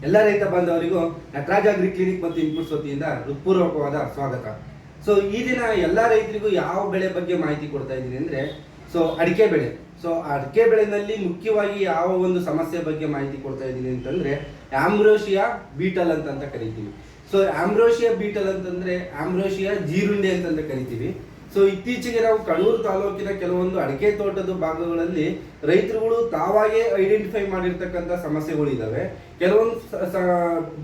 ಎಲ್ಲ ರೈತ ಬಾಂಧವರಿಗೂ Nataraja agri clinic ಮತ್ತು ಇನ್ಪುಟ್ಸ್ ವತಿಯಿಂದ ಹೃತ್ಪೂರ್ವಕವಾದ ಸ್ವಾಗತ. ಸೊ ಈ ದಿನ ಎಲ್ಲ ರೈತರಿಗೂ ಯಾವ ಬೆಳೆ ಬಗ್ಗೆ ಮಾಹಿತಿ ಕೊಡ್ತಾ ಇದ್ದೀನಿ ಅಂದರೆ ಅಡಿಕೆ ಬೆಳೆ. ಅಡಿಕೆ ಬೆಳೆನಲ್ಲಿ ಮುಖ್ಯವಾಗಿ ಯಾವ ಒಂದು ಸಮಸ್ಯೆ ಬಗ್ಗೆ ಮಾಹಿತಿ ಕೊಡ್ತಾ ಇದ್ದೀನಿ ಅಂತಂದರೆ ಆಂಬ್ರೋಸಿಯಾ ಬೀಟಲ್ ಅಂತ ಕರಿತೀವಿ. ಆಂಬ್ರೋಸಿಯಾ ಬೀಟಲ್ ಅಂತಂದರೆ ಆಂಬ್ರೋಸಿಯಾ ಜೀರುಂಡೆ ಅಂತ ಕರಿತೀವಿ. ಇತ್ತೀಚೆಗೆ ನಾವು ಕಡೂರು ತಾಲೂಕಿನ ಕೆಲವೊಂದು ಅಡಿಕೆ ತೋಟದ ಭಾಗಗಳಲ್ಲಿ ರೈತರುಗಳು ತಾವಾಗೇ ಐಡೆಂಟಿಫೈ ಮಾಡಿರ್ತಕ್ಕಂಥ ಸಮಸ್ಯೆಗಳು ಇದಾವೆ. ಕೆಲವೊಂದು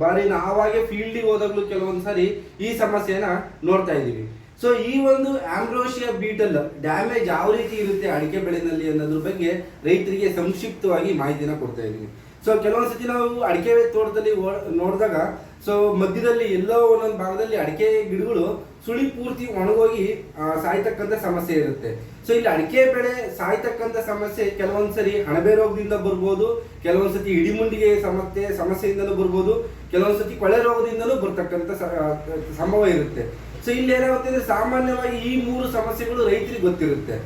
ಬಾರಿ ನಾವಾಗೆ ಫೀಲ್ಡಿಗೆ ಹೋದಾಗಲೂ ಕೆಲವೊಂದು ಸಾರಿ ಈ ಸಮಸ್ಯೆನ ನೋಡ್ತಾ ಇದ್ದೀವಿ. ಈ ಒಂದು ಆಂಬ್ರೋಸಿಯಾ ಬೀಟಲ್ ಡ್ಯಾಮೇಜ್ ಯಾವ ರೀತಿ ಇರುತ್ತೆ ಅಡಿಕೆ ಬೆಳೆನಲ್ಲಿ ಅನ್ನೋದ್ರ ಬಗ್ಗೆ ರೈತರಿಗೆ ಸಂಕ್ಷಿಪ್ತವಾಗಿ ಮಾಹಿತಿನ ಕೊಡ್ತಾ ಇದ್ದೀವಿ. ಕೆಲವೊಂದ್ಸತಿ ನಾವು ಅಡಿಕೆ ತೋಟದಲ್ಲಿ ನೋಡಿದಾಗ ಮಧ್ಯದಲ್ಲಿ ಎಲ್ಲೋ ಒಂದೊಂದು ಭಾಗದಲ್ಲಿ ಅಡಿಕೆ ಗಿಡಗಳು ಸುಳಿ ಪೂರ್ತಿ ಒಣಗೋಗಿ ಸಾಯ್ತಕ್ಕಂಥ ಸಮಸ್ಯೆ ಇರುತ್ತೆ. ಇಲ್ಲಿ ಅಡಿಕೆ ಬೆಳೆ ಸಾಯ್ತಕ್ಕಂಥ ಸಮಸ್ಯೆ ಕೆಲವೊಂದ್ಸರಿ ಅಣಬೆ ರೋಗದಿಂದ ಬರ್ಬೋದು, ಕೆಲವೊಂದ್ಸತಿ ಇಡಿಮುಂಡಿಗೆ ಸಮಸ್ಯೆಯಿಂದಲೂ ಬರ್ಬೋದು, ಕೆಲವೊಂದ್ಸತಿ ಕೊಳೆ ರೋಗದಿಂದಲೂ ಬರ್ತಕ್ಕಂಥ ಸಂಭವ ಇರುತ್ತೆ. ಇಲ್ಲಿ ಏನಾಗುತ್ತೆ ಅಂದ್ರೆ ಸಾಮಾನ್ಯವಾಗಿ ಈ ಮೂರು ಸಮಸ್ಯೆಗಳು ರೈತರಿಗೆ ಗೊತ್ತಿರುತ್ತೆ.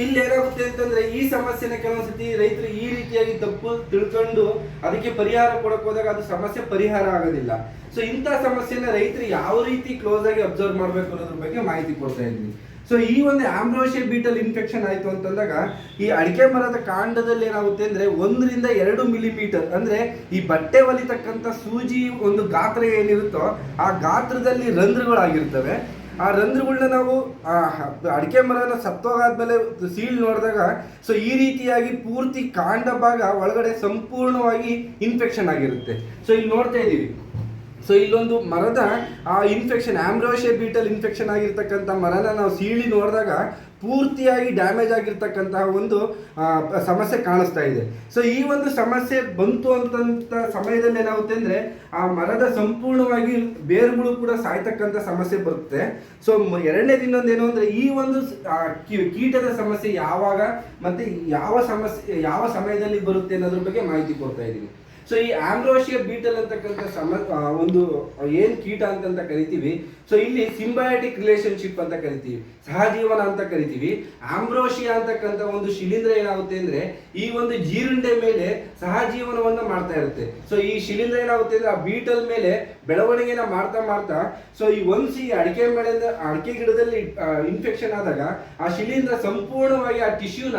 ಇಲ್ಲಿ ಏನಾಗುತ್ತೆ ಅಂತಂದ್ರೆ ಈ ಸಮಸ್ಯೆನ ಕೆಲವೊಂದ್ಸತಿ ರೈತರು ಈ ರೀತಿಯಾಗಿ ತಪ್ಪು ತಿಳ್ಕೊಂಡು ಅದಕ್ಕೆ ಪರಿಹಾರ ಕೊಡಕ್ ಹೋದಾಗ ಅದು ಸಮಸ್ಯೆ ಪರಿಹಾರ ಆಗೋದಿಲ್ಲ. ಇಂಥ ಸಮಸ್ಯೆನ ರೈತರು ಯಾವ ರೀತಿ ಕ್ಲೋಸ್ ಆಗಿ ಅಬ್ಸರ್ವ್ ಮಾಡ್ಬೇಕು ಅನ್ನೋದ್ರ ಬಗ್ಗೆ ಮಾಹಿತಿ ಕೊಡ್ತಾ ಇದ್ವಿ. ಈ ಒಂದು ಆಂಬ್ರೋಸಿಯಾ ಬೀಟಲ್ ಇನ್ಫೆಕ್ಷನ್ ಆಯ್ತು ಅಂತಂದಾಗ ಈ ಅಡಿಕೆ ಮರದ ಕಾಂಡದಲ್ಲಿ ಏನಾಗುತ್ತೆ ಅಂದ್ರೆ 1 ರಿಂದ 2 ಮಿಲಿಮೀಟರ್ ಅಂದ್ರೆ ಈ ಬಟ್ಟೆ ಹೊಲಿತಕ್ಕಂಥ ಸೂಜಿ ಒಂದು ಗಾತ್ರ ಏನಿರುತ್ತೋ ಆ ಗಾತ್ರದಲ್ಲಿ ರಂಧ್ರಗಳಾಗಿರ್ತವೆ. ಆ ರಂಧ್ರಗಳನ್ನ ನಾವು ಅಡಿಕೆ ಮರನ ಸತ್ತೋಗಾದ್ಮೇಲೆ ಸೀಳ್ ನೋಡಿದಾಗ ಈ ರೀತಿಯಾಗಿ ಪೂರ್ತಿ ಕಾಂಡ ಭಾಗ ಒಳಗಡೆ ಸಂಪೂರ್ಣವಾಗಿ ಇನ್ಫೆಕ್ಷನ್ ಆಗಿರುತ್ತೆ. ಇಲ್ಲಿ ನೋಡ್ತಾ ಇದ್ದೀವಿ. ಇಲ್ಲೊಂದು ಮರದ ಇನ್ಫೆಕ್ಷನ್ ಆಂಬ್ರೋಸಿಯಾ ಬೀಟಲ್ ಇನ್ಫೆಕ್ಷನ್ ಆಗಿರ್ತಕ್ಕಂಥ ಮರನ ನಾವು ಸೀಳಿ ನೋಡಿದಾಗ ಪೂರ್ತಿಯಾಗಿ ಡ್ಯಾಮೇಜ್ ಆಗಿರ್ತಕ್ಕಂತಹ ಒಂದು ಸಮಸ್ಯೆ ಕಾಣಿಸ್ತಾ ಇದೆ. ಈ ಒಂದು ಸಮಸ್ಯೆ ಬಂತು ಅಂತ ಸಮಯದಲ್ಲಿ ಏನಾಗುತ್ತೆ ಅಂದ್ರೆ ಆ ಮರದ ಸಂಪೂರ್ಣವಾಗಿ ಬೇರುಗಳು ಕೂಡ ಸಾಯ್ತಕ್ಕಂಥ ಸಮಸ್ಯೆ ಬರುತ್ತೆ. ಎರಡನೇದು ಇನ್ನೊಂದೇನು ಅಂದ್ರೆ ಈ ಒಂದು ಕೀಟದ ಸಮಸ್ಯೆ ಯಾವಾಗ ಮತ್ತೆ ಯಾವ ಸಮಯದಲ್ಲಿ ಬರುತ್ತೆ ಅನ್ನೋದ್ರ ಬಗ್ಗೆ ಮಾಹಿತಿ ಕೊಡ್ತಾ ಇದ್ದೀನಿ. ಈ ಆಂಬ್ರೋಸಿಯಾ ಬೀಟಲ್ ಅಂತಕ್ಕಂಥ ಒಂದು ಏನ್ ಕೀಟ ಅಂತ ಕರಿತೀವಿ. ಇಲ್ಲಿ ಸಿಂಬಯಾಟಿಕ್ ರಿಲೇಶನ್ಶಿಪ್ ಅಂತ ಕರಿತೀವಿ, ಸಹಜೀವನ ಅಂತ ಕರಿತೀವಿ. ಆಂಬ್ರೋಸಿಯಾ ಅಂತಕ್ಕಂಥ ಒಂದು ಶಿಲೀಂಧ್ರ ಏನಾಗುತ್ತೆ ಅಂದ್ರೆ ಈ ಒಂದು ಜೀರುಂಡೆ ಮೇಲೆ ಸಹಜೀವನವನ್ನ ಮಾಡ್ತಾ ಇರುತ್ತೆ. ಈ ಶಿಲೀಂಧ್ರ ಏನಾಗುತ್ತೆ ಅಂದ್ರೆ ಆ ಬೀಟಲ್ ಮೇಲೆ ಬೆಳವಣಿಗೆನ ಮಾಡ್ತಾ ಈ ಅಡಿಕೆ ಗಿಡದಲ್ಲಿ ಇನ್ಫೆಕ್ಷನ್ ಆದಾಗ ಆ ಶಿಲೀಂಧ್ರ ಸಂಪೂರ್ಣವಾಗಿ ಆ ಟಿಶ್ಯೂನ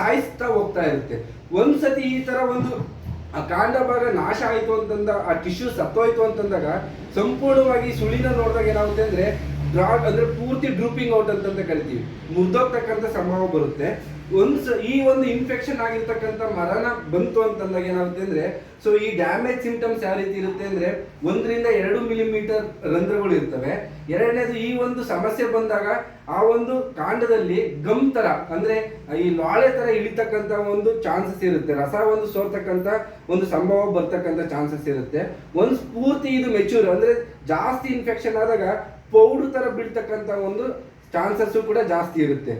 ಸಾಯಿಸ್ತಾ ಹೋಗ್ತಾ ಇರುತ್ತೆ. ಒಂದ್ಸತಿ ಈ ತರ ಒಂದು ಆ ಕಾಂಡ ಭಾಗ ನಾಶ ಆಯಿತು ಅಂತಂದ ಆ ಟಿಶ್ಯೂ ಸತ್ತೋಯ್ತು ಅಂತಂದಾಗ ಸಂಪೂರ್ಣವಾಗಿ ಸುಳಿನ ನೋಡಿದಾಗ ಏನಾಗುತ್ತೆ ಅಂದ್ರೆ ಅಂದ್ರೆ ಪೂರ್ತಿ ಡ್ರೂಪಿಂಗ್ ಔಟ್ ಅಂತ ಕರಿತೀವಿ, ಮುರಿದೋಗ್ತಕ್ಕಂಥ ಸಂಭವ ಬರುತ್ತೆ. ಈ ಒಂದು ಇನ್ಫೆಕ್ಷನ್ ಆಗಿರ್ತಕ್ಕಂಥ ಮರಣ ಬಂತು ಅಂತಂದಾಗ ಏನಾಗುತ್ತೆ ಅಂದ್ರೆ ಈ ಡ್ಯಾಮೇಜ್ ಸಿಂಪ್ಟಮ್ಸ್ ಯಾವ ರೀತಿ ಇರುತ್ತೆ ಅಂದ್ರೆ 1 ರಿಂದ 2 ಮಿಲಿಮೀಟರ್ ರಂಧ್ರಗಳು ಇರ್ತವೆ. ಎರಡನೇದು ಈ ಒಂದು ಸಮಸ್ಯೆ ಬಂದಾಗ ಆ ಒಂದು ಕಾಂಡದಲ್ಲಿ ಗಮ್ ತರ ಅಂದ್ರೆ ಈ ಲಾಳೆ ತರ ಇಳಿತಕ್ಕಂತ ಒಂದು ಚಾನ್ಸಸ್ ಇರುತ್ತೆ, ರಸ ಒಂದು ಸೋರ್ತಕ್ಕಂತ ಒಂದು ಸಂಭವ ಬರ್ತಕ್ಕಂಥ ಚಾನ್ಸಸ್ ಇರುತ್ತೆ. ಪೂರ್ತಿ ಇದು ಮೆಚೂರ್ ಅಂದ್ರೆ ಜಾಸ್ತಿ ಇನ್ಫೆಕ್ಷನ್ ಆದಾಗ ಪೌಡರ್ ತರ ಬೀಳ್ತಕ್ಕಂತ ಒಂದು ಚಾನ್ಸಸ್ ಕೂಡ ಜಾಸ್ತಿ ಇರುತ್ತೆ.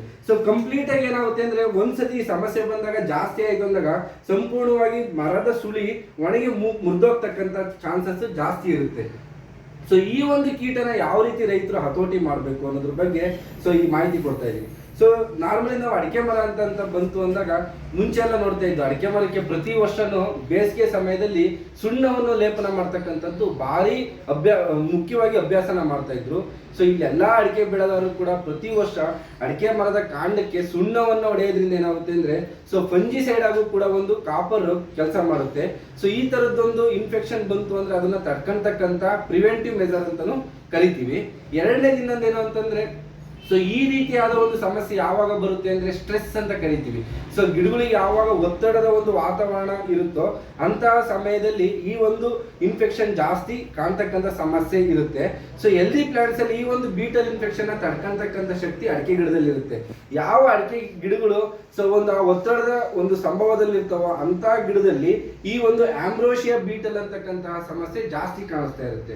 ಕಂಪ್ಲೀಟ್ ಆಗಿ ಏನಾಗುತ್ತೆ ಅಂದ್ರೆ ಒಂದ್ಸತಿ ಸಮಸ್ಯೆ ಬಂದಾಗ ಜಾಸ್ತಿ ಆಯ್ತು ಅಂದಾಗ ಸಂಪೂರ್ಣವಾಗಿ ಮರದ ಸುಳಿ ಒಣಗಿ ಮುರಿದೋಗ್ತಕ್ಕಂಥ ಚಾನ್ಸಸ್ ಜಾಸ್ತಿ ಇರುತ್ತೆ. ಈ ಒಂದು ಕೀಟನ ಯಾವ ರೀತಿ ರೈತರು ಹತೋಟಿ ಮಾಡಬೇಕು ಅನ್ನೋದ್ರ ಬಗ್ಗೆ ಈ ಮಾಹಿತಿ ಕೊಡ್ತಾ ಇದೀವಿ. ನಾರ್ಮಲಿ ನಾವು ಅಡಿಕೆ ಮರ ಅಂತ ಬಂತು ಅಂದಾಗ ಮುಂಚೆ ಎಲ್ಲ ನೋಡ್ತಾ ಇದ್ದು ಅಡಿಕೆ ಮರಕ್ಕೆ ಪ್ರತಿ ವರ್ಷನೂ ಬೇಸಿಗೆ ಸಮಯದಲ್ಲಿ ಸುಣ್ಣವನ್ನು ಲೇಪನ ಮಾಡ್ತಕ್ಕಂಥದ್ದು ಭಾರಿ ಮುಖ್ಯವಾಗಿ ಅಭ್ಯಾಸನ ಮಾಡ್ತಾ ಇದ್ರು. ಇಲ್ಲೆಲ್ಲಾ ಅಡಿಕೆ ಬೆಳೆಗಾರರು ಕೂಡ ಪ್ರತಿ ವರ್ಷ ಅಡಿಕೆ ಮರದ ಕಾಂಡಕ್ಕೆ ಸುಣ್ಣವನ್ನು ಹೊಡೆಯೋದ್ರಿಂದ ಏನಾಗುತ್ತೆ ಅಂದ್ರೆ ಫಂಜಿಸೈಡ್ ಆಗೂ ಕೂಡ ಒಂದು ಕಾಪರ್ ಕೆಲಸ ಮಾಡುತ್ತೆ. ಈ ತರದ್ದೊಂದು ಇನ್ಫೆಕ್ಷನ್ ಬಂತು ಅಂದ್ರೆ ಅದನ್ನ ತಡ್ಕೊಂತಕ್ಕಂತ ಪ್ರಿವೆಂಟಿವ್ ಮೆಜರ್ ಅಂತಾನು ಕರಿತೀವಿ. ಎರಡನೇ ಇನ್ನೊಂದೇನು ಅಂತಂದ್ರೆ ಈ ರೀತಿಯಾದ ಒಂದು ಸಮಸ್ಯೆ ಯಾವಾಗ ಬರುತ್ತೆ ಅಂದ್ರೆ ಸ್ಟ್ರೆಸ್ ಅಂತ ಕರಿತೀವಿ. ಗಿಡಗಳಿಗೆ ಯಾವಾಗ ಒತ್ತಡದ ಒಂದು ವಾತಾವರಣ ಇರುತ್ತೋ ಅಂತಹ ಸಮಯದಲ್ಲಿ ಈ ಒಂದು ಇನ್ಫೆಕ್ಷನ್ ಜಾಸ್ತಿ ಕಾಣ್ತಕ್ಕಂಥ ಸಮಸ್ಯೆ ಇರುತ್ತೆ. ಹೆಲ್ದಿ ಪ್ಲಾಂಟ್ಸ್ ಅಲ್ಲಿ ಈ ಒಂದು ಬೀಟಲ್ ಇನ್ಫೆಕ್ಷನ್ ತಡ್ಕೊಂತಕ್ಕಂಥ ಶಕ್ತಿ ಅಡಿಕೆ ಗಿಡದಲ್ಲಿ ಇರುತ್ತೆ. ಯಾವ ಅಡಿಕೆ ಗಿಡಗಳು ಒಂದು ಒತ್ತಡದ ಒಂದು ಸಂಭವದಲ್ಲಿ ಇರ್ತಾವ ಅಂತ ಗಿಡದಲ್ಲಿ ಈ ಒಂದು ಆಂಬ್ರೋಸಿಯಾ ಬೀಟಲ್ ಅಂತಕ್ಕಂತಹ ಸಮಸ್ಯೆ ಜಾಸ್ತಿ ಕಾಣಿಸ್ತಾ ಇರುತ್ತೆ.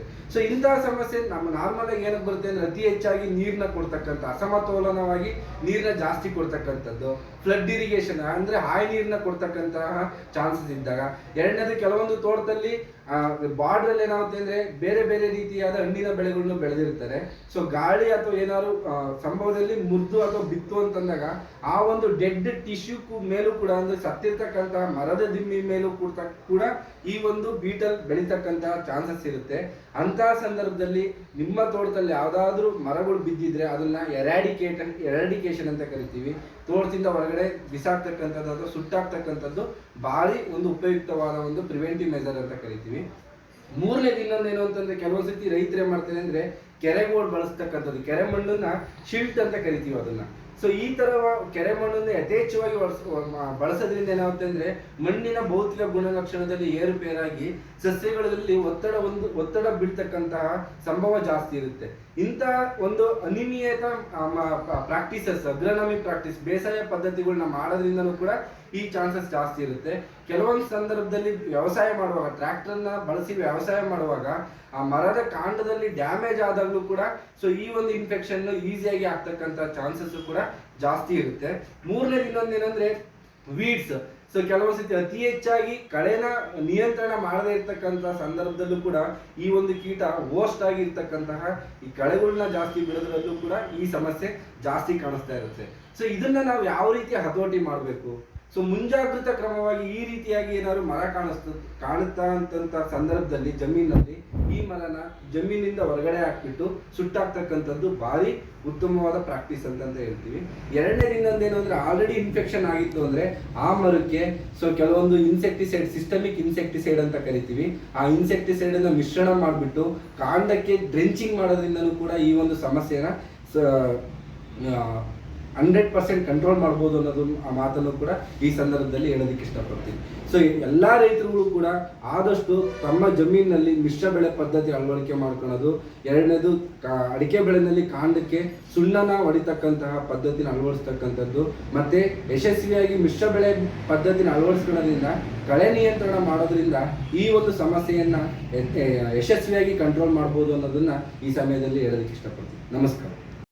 ಇಂತಹ ಸಮಸ್ಯೆ ನಮ್ಮ ನಾರ್ಮಲ್ ಆಗಿ ಏನಕ್ಕೆ ಬರುತ್ತೆ ಅಂದ್ರೆ ಅತಿ ಹೆಚ್ಚಾಗಿ ನೀರ್ನ ಕೊಡ್ತಕ್ಕಂಥ ಅಸಮತೋಲನವಾಗಿ ನೀರ್ನ ಜಾಸ್ತಿ ಕೊಡ್ತಕ್ಕಂಥದ್ದು, ಫ್ಲಡ್ ಇರಿಗೇಷನ್ ಅಂದ್ರೆ ಹಾಯಿ ನೀರ್ನ ಕೊಡ್ತಕ್ಕಂತಹ ಚಾನ್ಸಸ್ ಇದ್ದಾಗ. ಎರಡನೇದು ಕೆಲವೊಂದು ತೋಟದಲ್ಲಿ ಬಾರ್ಡರ್ ಅಲ್ಲಿ ಏನಾಗುತ್ತೆ ಅಂದ್ರೆ ಬೇರೆ ಬೇರೆ ರೀತಿಯಾದ ಹಣ್ಣಿನ ಬೆಳೆಗಳನ್ನು ಬೆಳೆದಿರ್ತಾರೆ. ಸೊ ಗಾಳಿ ಅಥವಾ ಏನಾದ್ರು ಸಂಭವದಲ್ಲಿ ಮುರಿದು ಅಥವಾ ಬಿತ್ತು ಅಂತಂದಾಗ ಆ ಒಂದು ಡೆಡ್ ಟಿಶ್ಯೂ ಮೇಲೂ ಕೂಡ ಅಂದ್ರೆ ಸತ್ತಿರ್ತಕ್ಕಂತಹ ಮರದ ದಿಮ್ಮಿ ಮೇಲೂ ಕೂಡ ಈ ಒಂದು ಬೀಟಲ್ ಬೆಳೀತಕ್ಕಂತಹ ಚಾನ್ಸಸ್ ಇರುತ್ತೆ. ಅಂತಹ ಸಂದರ್ಭದಲ್ಲಿ ನಿಮ್ಮ ತೋಟದಲ್ಲಿ ಯಾವ್ದಾದ್ರು ಮರಗಳು ಬಿದ್ದಿದ್ರೆ ಅದನ್ನ ಎರಾಡಿಕೇಶನ್ ಅಂತ ಕರಿತೀವಿ. ತೋಟದಿಂದ ಹೊರಗಡೆ ಬಿಸಾಕ್ತಕ್ಕಂಥದ್ದು ಅಥವಾ ಸುಟ್ಟಾಕ್ತಕ್ಕಂಥದ್ದು ಭಾರಿ ಒಂದು ಉಪಯುಕ್ತವಾದ ಒಂದು ಪ್ರಿವೆಂಟಿವ್ ಮೆಜರ್ ಅಂತ ಕರಿತೀವಿ. ಮೂರನೇದು ಇನ್ನೊಂದೇನು ಅಂತಂದ್ರೆ ಕೆಲವೊಂದ್ಸತಿ ರೈತರು ಏನ್ ಮಾಡ್ತಾರೆ ಅಂದ್ರೆ ಕೆರೆಗೋಡ್ ಬಳಸ್ತಕ್ಕಂಥದ್ದು, ಕೆರೆ ಮಣ್ಣನ್ನ ಶಿಲ್ಟ್ ಅಂತ ಕರಿತೀವಿ ಅದನ್ನ. ಸೊ ಈ ತರ ಕೆರೆ ಮಣ್ಣನ್ನು ಯಥೇಚ್ಛವಾಗಿ ಬಳಸೋದ್ರಿಂದ ಏನಾಗುತ್ತೆ ಅಂದ್ರೆ ಮಣ್ಣಿನ ಭೌತಿಕ ಗುಣಲಕ್ಷಣದಲ್ಲಿ ಏರುಪೇರಾಗಿ ಸಸ್ಯಗಳಲ್ಲಿ ಒತ್ತಡ ಬೀಳ್ತಕ್ಕಂತಹ ಸಂಭವ ಜಾಸ್ತಿ ಇರುತ್ತೆ. ಇಂತಹ ಒಂದು ಅನಿಯಮಿತ ಪ್ರಾಕ್ಟೀಸಸ್, ಅಗ್ರನಮಿ ಪ್ರಾಕ್ಟೀಸ್, ಬೇಸಾಯ ಪದ್ಧತಿಗಳನ್ನ ಮಾಡೋದ್ರಿಂದನೂ ಕೂಡ ಈ ಚಾನ್ಸಸ್ ಜಾಸ್ತಿ ಇರುತ್ತೆ. ಕೆಲವೊಂದು ಸಂದರ್ಭದಲ್ಲಿ ವ್ಯವಸಾಯ ಮಾಡುವಾಗ ಟ್ರ್ಯಾಕ್ಟರ್ನ ಬಳಸಿ ವ್ಯವಸಾಯ ಮಾಡುವಾಗ ಆ ಮರದ ಕಾಂಡದಲ್ಲಿ ಡ್ಯಾಮೇಜ್ ಆದಾಗಲೂ ಕೂಡ ಸೊ ಈ ಒಂದು ಇನ್ಫೆಕ್ಷನ್ ಈಸಿಯಾಗಿ ಆಗ್ತಕ್ಕಂಥ ಚಾನ್ಸಸ್ ಕೂಡ ಜಾಸ್ತಿ ಇರುತ್ತೆ. ಮೂರನೇದು ಇನ್ನೊಂದೇನಂದ್ರೆ ವೀಡ್ಸ್. ಸೊ ಕೆಲವೊಂದು ಸತಿ ಅತಿ ಹೆಚ್ಚಾಗಿ ಕಳೆನ ನಿಯಂತ್ರಣ ಮಾಡದೇ ಇರ್ತಕ್ಕಂಥ ಸಂದರ್ಭದಲ್ಲೂ ಕೂಡ ಈ ಒಂದು ಕೀಟ ಹೋಸ್ಟ್ ಆಗಿರ್ತಕ್ಕಂತಹ ಈ ಕಳೆಗಳನ್ನ ಜಾಸ್ತಿ ಬೆಳೆದ್ರಲ್ಲೂ ಕೂಡ ಈ ಸಮಸ್ಯೆ ಜಾಸ್ತಿ ಕಾಣಿಸ್ತಾ ಇರುತ್ತೆ. ಸೊ ಇದನ್ನ ನಾವು ಯಾವ ರೀತಿ ಹತೋಟಿ ಮಾಡಬೇಕು? ಸೊ ಮುಂಜಾಗೃತ ಕ್ರಮವಾಗಿ ಈ ರೀತಿಯಾಗಿ ಏನಾದ್ರು ಮರ ಕಾಣುತ್ತಾ ಅಂತಂತ ಸಂದರ್ಭದಲ್ಲಿ ಜಮೀನಲ್ಲಿ ಈ ಮರನ ಜಮೀನಿಂದ ಹೊರಗಡೆ ಹಾಕ್ಬಿಟ್ಟು ಸುಟ್ಟಾಕ್ತಕ್ಕಂಥದ್ದು ಭಾರಿ ಉತ್ತಮವಾದ ಪ್ರಾಕ್ಟೀಸ್ ಅಂತ ಹೇಳ್ತೀವಿ. ಎರಡನೇದು ಇನ್ನೊಂದೇನು ಅಂದ್ರೆ ಆಲ್ರೆಡಿ ಇನ್ಫೆಕ್ಷನ್ ಆಗಿತ್ತು ಅಂದ್ರೆ ಆ ಮರಕ್ಕೆ ಸೊ ಕೆಲವೊಂದು ಇನ್ಸೆಕ್ಟಿಸೈಡ್, ಸಿಸ್ಟಮಿಕ್ ಇನ್ಸೆಕ್ಟಿಸೈಡ್ ಅಂತ ಕರಿತೀವಿ, ಆ ಇನ್ಸೆಕ್ಟಿಸೈಡ್ ಅನ್ನ ಮಿಶ್ರಣ ಮಾಡಿಬಿಟ್ಟು ಕಾಂಡಕ್ಕೆ ಡ್ರೆಂಚಿಂಗ್ ಮಾಡೋದ್ರಿಂದನೂ ಕೂಡ ಈ ಒಂದು ಸಮಸ್ಯೆನ 100% ಕಂಟ್ರೋಲ್ ಮಾಡ್ಬೋದು ಅನ್ನೋದು ಆ ಮಾತನ್ನು ಕೂಡ ಈ ಸಂದರ್ಭದಲ್ಲಿ ಹೇಳೋದಕ್ಕೆ ಇಷ್ಟಪಡ್ತೀನಿ. ಸೊ ಎಲ್ಲ ರೈತರುಗಳು ಕೂಡ ಆದಷ್ಟು ತಮ್ಮ ಜಮೀನಿನಲ್ಲಿ ಮಿಶ್ರ ಬೆಳೆ ಪದ್ಧತಿ ಅಳವಡಿಕೆ ಮಾಡ್ಕೊಳ್ಳೋದು. ಎರಡನೇದು ಅಡಿಕೆ ಬೆಳೆನಲ್ಲಿ ಕಾಂಡಕ್ಕೆ ಸುಣ್ಣನ ಹೊಡಿತಕ್ಕಂತಹ ಪದ್ಧತಿನ ಅಳವಡಿಸ್ತಕ್ಕಂಥದ್ದು. ಮತ್ತೆ ಯಶಸ್ವಿಯಾಗಿ ಮಿಶ್ರ ಬೆಳೆ ಪದ್ಧತಿನ ಅಳವಡಿಸ್ಕೊಳ್ಳೋದ್ರಿಂದ ಕಳೆ ನಿಯಂತ್ರಣ ಮಾಡೋದ್ರಿಂದ ಈ ಒಂದು ಸಮಸ್ಯೆಯನ್ನ ಯಶಸ್ವಿಯಾಗಿ ಕಂಟ್ರೋಲ್ ಮಾಡ್ಬೋದು ಅನ್ನೋದನ್ನ ಈ ಸಮಯದಲ್ಲಿ ಹೇಳೋದಕ್ಕೆ ಇಷ್ಟಪಡ್ತೀನಿ. ನಮಸ್ಕಾರ.